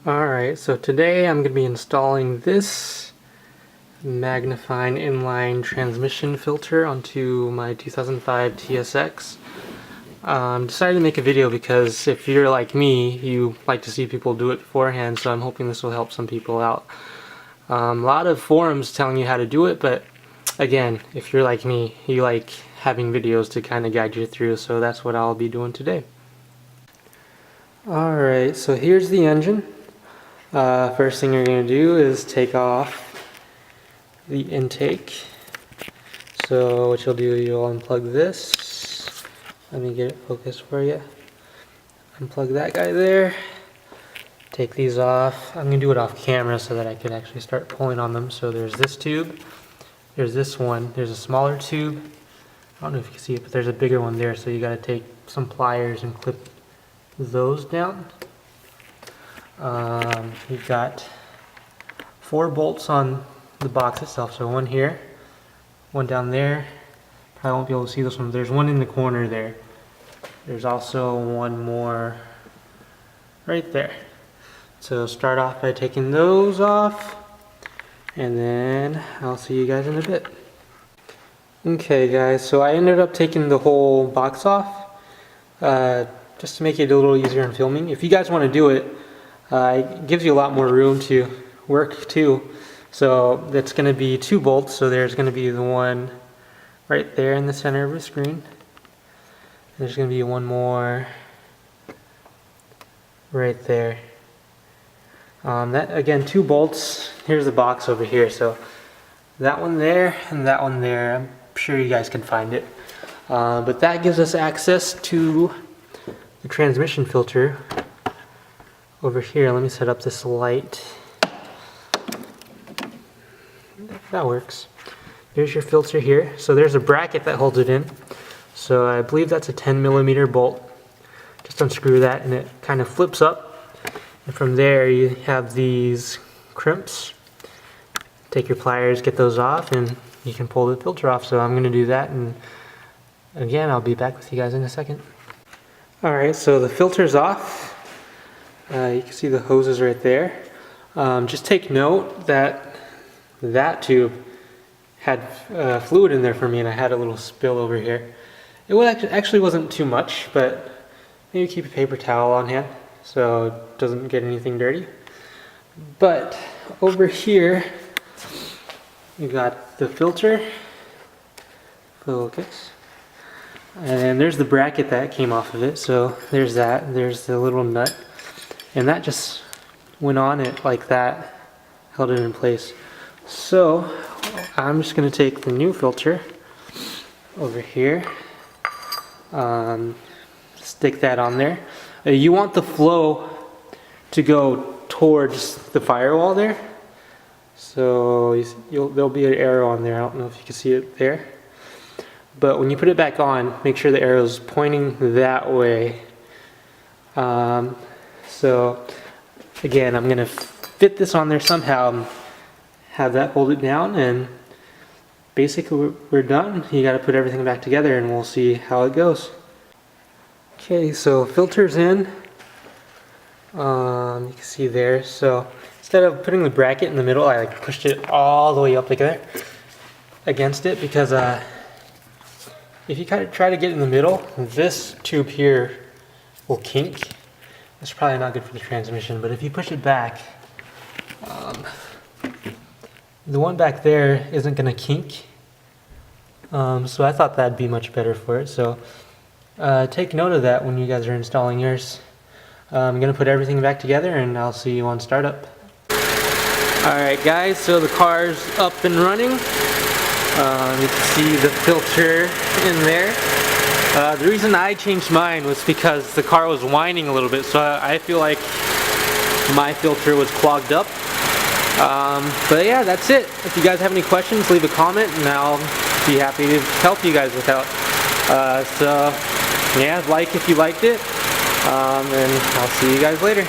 Alright, so today I'm going to be installing this Magnefine inline transmission filter onto my 2005 TSX. Decided to make a video because if you're like me, you like to see people do it beforehand, so I'm hoping this will help some people out. A lot of forums telling you how to do it, but again, if you're like me, you like having videos to kind of guide you through, so that's what I'll be doing today. Alright, so here's the engine. First thing you're going to do is take off the intake. So what you'll do, you'll unplug this. Let me get it focused for you. Unplug that guy there. Take these off. I'm going to do it off camera so that I can actually start pulling on them. So there's this tube. There's this one. There's a smaller tube. I don't know if you can see it, but there's a bigger one there. So you got to take some pliers and clip those down. You've got 4 bolts on the box itself, so one here, one down there. Probably won't be able to see this one. There's one in the corner there. There's also one more right there. So start off by taking those off, and then I'll see you guys in a bit. Okay guys, so I ended up taking the whole box off just to make it a little easier in filming. If you guys want to do it, it gives you a lot more room to work too. So that's going to be 2 bolts. So there's going to be the one right there in the center of the screen. There's going to be one more right there. That again, 2 bolts. Here's the box over here. So that one there and that one there. I'm sure you guys can find it. But that gives us access to the transmission filter. Over here, let me set up this light. That works. There's your filter here. So there's a bracket that holds it in. So I believe that's a 10mm bolt. Just unscrew that and it kind of flips up. And from there you have these crimps. Take your pliers, get those off, and you can pull the filter off. So I'm going to do that, and again, I'll be back with you guys in a second. Alright, so the filter's off. You can see the hoses right there. Just take note that that tube had fluid in there for me, and I had a little spill over here. It actually wasn't too much, but maybe keep a paper towel on hand so it doesn't get anything dirty. But over here, you got the filter, focus, and there's the bracket that came off of it. So there's that. There's the little nut. And that just went on it like that, held it in place. So I'm just going to take the new filter over here, stick that on there. You want the flow to go towards the firewall there. So there'll be an arrow on there. I don't know if you can see it there. But when you put it back on, make sure the arrow is pointing that way. So again, I'm going to fit this on there somehow and have that hold it down, and basically we're done. You got to put everything back together and we'll see how it goes. Okay, so filter's in. You can see there. So instead of putting the bracket in the middle, I pushed it all the way up together against it, because if you try to get in the middle, this tube here will kink. It's probably not good for the transmission, but if you push it back, the one back there isn't going to kink. So I thought that'd be much better for it. So take note of that when you guys are installing yours. I'm going to put everything back together and I'll see you on startup. Alright guys, so the car's up and running. You can see the filter in there. The reason I changed mine was because the car was whining a little bit, so I feel like my filter was clogged up. But yeah, that's it. If you guys have any questions, leave a comment and I'll be happy to help you guys with that. So yeah, like if you liked it, and I'll see you guys later.